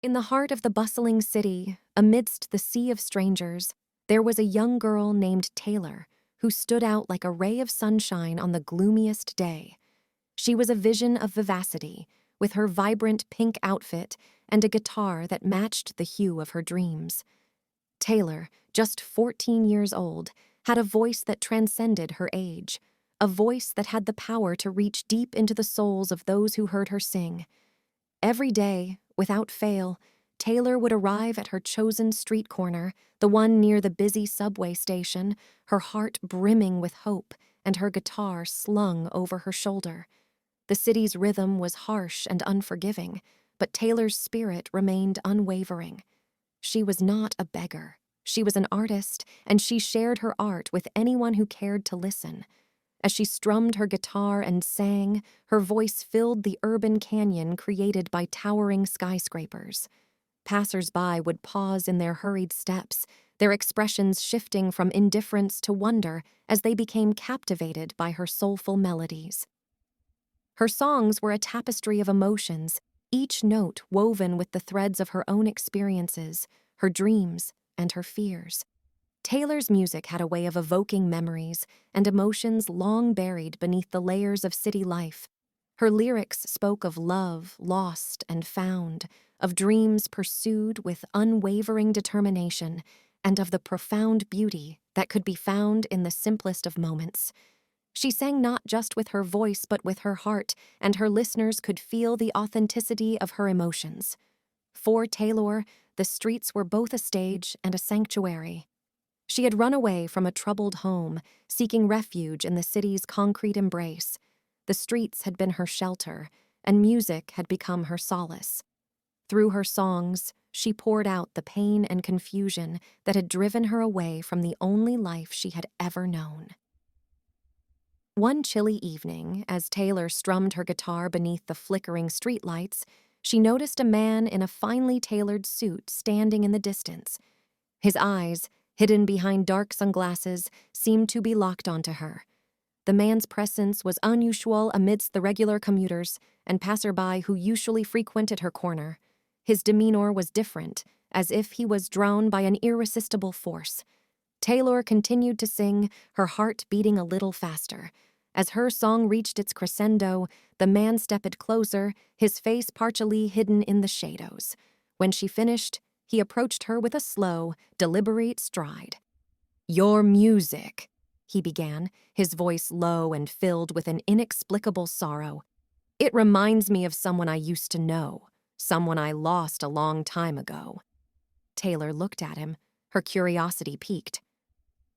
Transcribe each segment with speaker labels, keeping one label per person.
Speaker 1: In the heart of the bustling city, amidst the sea of strangers, there was a young girl named Taylor who stood out like a ray of sunshine on the gloomiest day. She was a vision of vivacity, with her vibrant pink outfit and a guitar that matched the hue of her dreams. Taylor, just 14 years old, had a voice that transcended her age, a voice that had the power to reach deep into the souls of those who heard her sing. Every day, without fail, Taylor would arrive at her chosen street corner, the one near the busy subway station, her heart brimming with hope and her guitar slung over her shoulder. The city's rhythm was harsh and unforgiving, but Taylor's spirit remained unwavering. She was not a beggar. She was an artist, and she shared her art with anyone who cared to listen. As she strummed her guitar and sang, her voice filled the urban canyon created by towering skyscrapers. Passers-by would pause in their hurried steps, their expressions shifting from indifference to wonder as they became captivated by her soulful melodies. Her songs were a tapestry of emotions, each note woven with the threads of her own experiences, her dreams, and her fears. Taylor's music had a way of evoking memories and emotions long buried beneath the layers of city life. Her lyrics spoke of love lost and found, of dreams pursued with unwavering determination, and of the profound beauty that could be found in the simplest of moments. She sang not just with her voice but with her heart, and her listeners could feel the authenticity of her emotions. For Taylor, the streets were both a stage and a sanctuary. She had run away from a troubled home, seeking refuge in the city's concrete embrace. The streets had been her shelter, and music had become her solace. Through her songs, she poured out the pain and confusion that had driven her away from the only life she had ever known. One chilly evening, as Taylor strummed her guitar beneath the flickering streetlights, she noticed a man in a finely tailored suit standing in the distance. His eyes, hidden behind dark sunglasses, seemed to be locked onto her. The man's presence was unusual amidst the regular commuters and passerby who usually frequented her corner. His demeanor was different, as if he was drawn by an irresistible force. Taylor continued to sing, her heart beating a little faster. As her song reached its crescendo, the man stepped closer, his face partially hidden in the shadows. When she finished, he approached her with a slow, deliberate stride. "Your music," he began, his voice low and filled with an inexplicable sorrow. "It reminds me of someone I used to know, someone I lost a long time ago." Taylor looked at him, her curiosity piqued.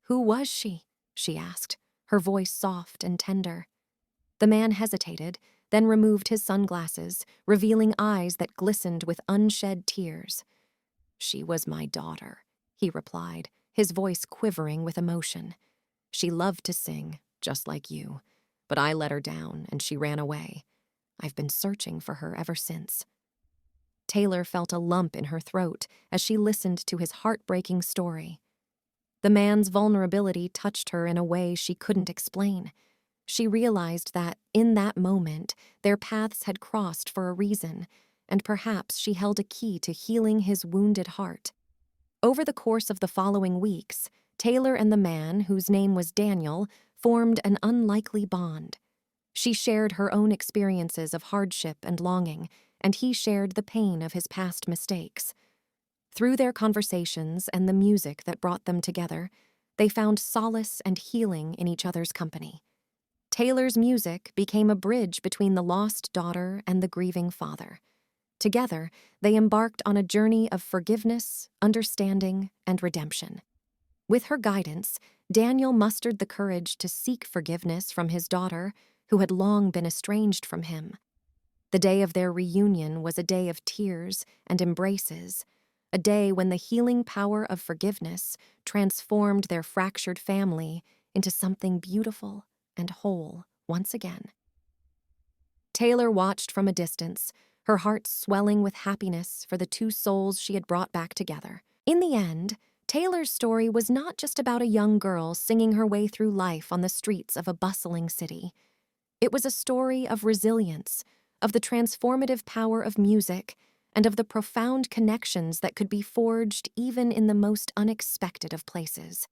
Speaker 1: "Who was she?" she asked, her voice soft and tender. The man hesitated, then removed his sunglasses, revealing eyes that glistened with unshed tears. "She was my daughter," he replied, his voice quivering with emotion. "She loved to sing, just like you, but I let her down and she ran away. I've been searching for her ever since." Taylor felt a lump in her throat as she listened to his heartbreaking story. The man's vulnerability touched her in a way she couldn't explain. She realized that, in that moment, their paths had crossed for a reason, and perhaps she held a key to healing his wounded heart. Over the course of the following weeks, Taylor and the man, whose name was Daniel, formed an unlikely bond. She shared her own experiences of hardship and longing, and he shared the pain of his past mistakes. Through their conversations and the music that brought them together, they found solace and healing in each other's company. Taylor's music became a bridge between the lost daughter and the grieving father. Together, they embarked on a journey of forgiveness, understanding, and redemption. With her guidance, Daniel mustered the courage to seek forgiveness from his daughter, who had long been estranged from him. The day of their reunion was a day of tears and embraces, a day when the healing power of forgiveness transformed their fractured family into something beautiful and whole once again. Taylor watched from a distance, her heart swelling with happiness for the two souls she had brought back together. In the end, Taylor's story was not just about a young girl singing her way through life on the streets of a bustling city. It was a story of resilience, of the transformative power of music, and of the profound connections that could be forged even in the most unexpected of places.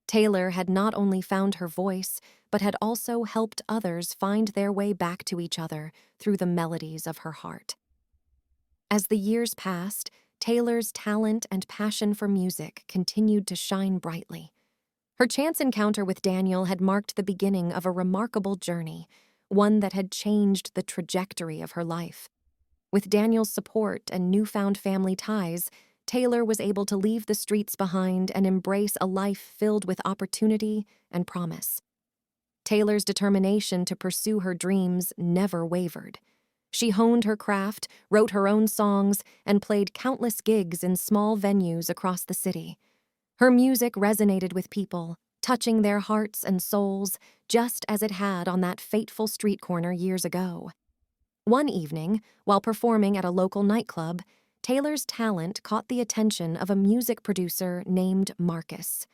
Speaker 1: Taylor had not only found her voice, but had also helped others find their way back to each other through the melodies of her heart. As the years passed, Taylor's talent and passion for music continued to shine brightly. Her chance encounter with Daniel had marked the beginning of a remarkable journey, one that had changed the trajectory of her life. With Daniel's support and newfound family ties, Taylor was able to leave the streets behind and embrace a life filled with opportunity and promise. Taylor's determination to pursue her dreams never wavered. She honed her craft, wrote her own songs, and played countless gigs in small venues across the city. Her music resonated with people, touching their hearts and souls just as it had on that fateful street corner years ago. One evening, while performing at a local nightclub, Taylor's talent caught the attention of a music producer named Marcus.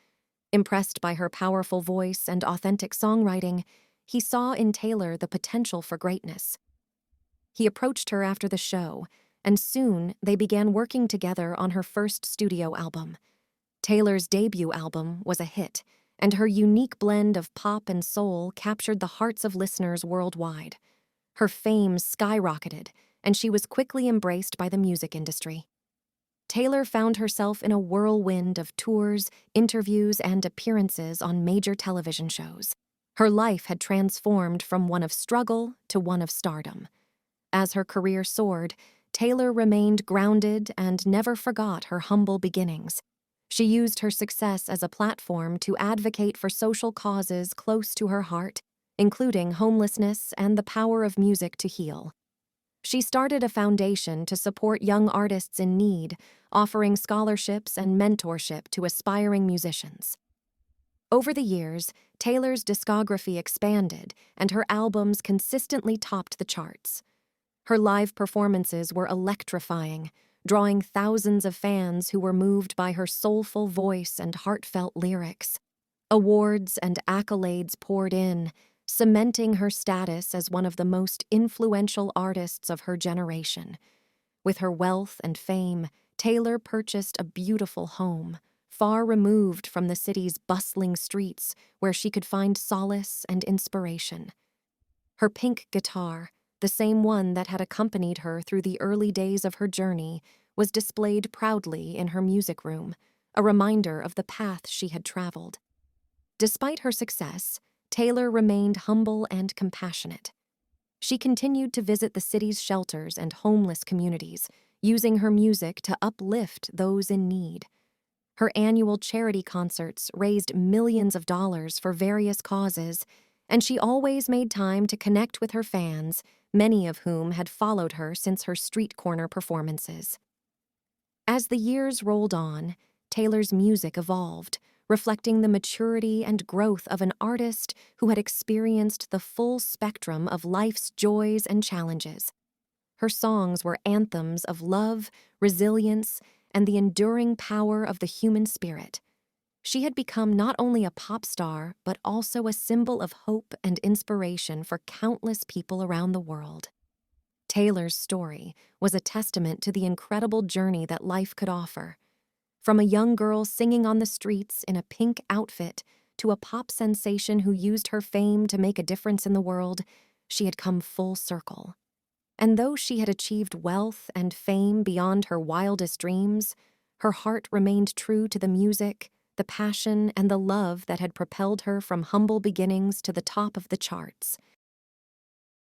Speaker 1: Impressed by her powerful voice and authentic songwriting, he saw in Taylor the potential for greatness. He approached her after the show, and soon they began working together on her first studio album. Taylor's debut album was a hit, and her unique blend of pop and soul captured the hearts of listeners worldwide. Her fame skyrocketed, and she was quickly embraced by the music industry. Taylor found herself in a whirlwind of tours, interviews, and appearances on major television shows. Her life had transformed from one of struggle to one of stardom. As her career soared, Taylor remained grounded and never forgot her humble beginnings. She used her success as a platform to advocate for social causes close to her heart, including homelessness and the power of music to heal. She started a foundation to support young artists in need, offering scholarships and mentorship to aspiring musicians. Over the years, Taylor's discography expanded, and her albums consistently topped the charts. Her live performances were electrifying, drawing thousands of fans who were moved by her soulful voice and heartfelt lyrics. Awards and accolades poured in, cementing her status as one of the most influential artists of her generation. With her wealth and fame, Taylor purchased a beautiful home, far removed from the city's bustling streets, where she could find solace and inspiration. Her pink guitar, the same one that had accompanied her through the early days of her journey, was displayed proudly in her music room, a reminder of the path she had traveled. Despite her success, Taylor remained humble and compassionate. She continued to visit the city's shelters and homeless communities, using her music to uplift those in need. Her annual charity concerts raised millions of dollars for various causes, and she always made time to connect with her fans, many of whom had followed her since her street corner performances. As the years rolled on, Taylor's music evolved, reflecting the maturity and growth of an artist who had experienced the full spectrum of life's joys and challenges. Her songs were anthems of love, resilience, and the enduring power of the human spirit. She had become not only a pop star, but also a symbol of hope and inspiration for countless people around the world. Taylor's story was a testament to the incredible journey that life could offer. From a young girl singing on the streets in a pink outfit to a pop sensation who used her fame to make a difference in the world, she had come full circle. And though she had achieved wealth and fame beyond her wildest dreams, her heart remained true to the music, the passion, and the love that had propelled her from humble beginnings to the top of the charts.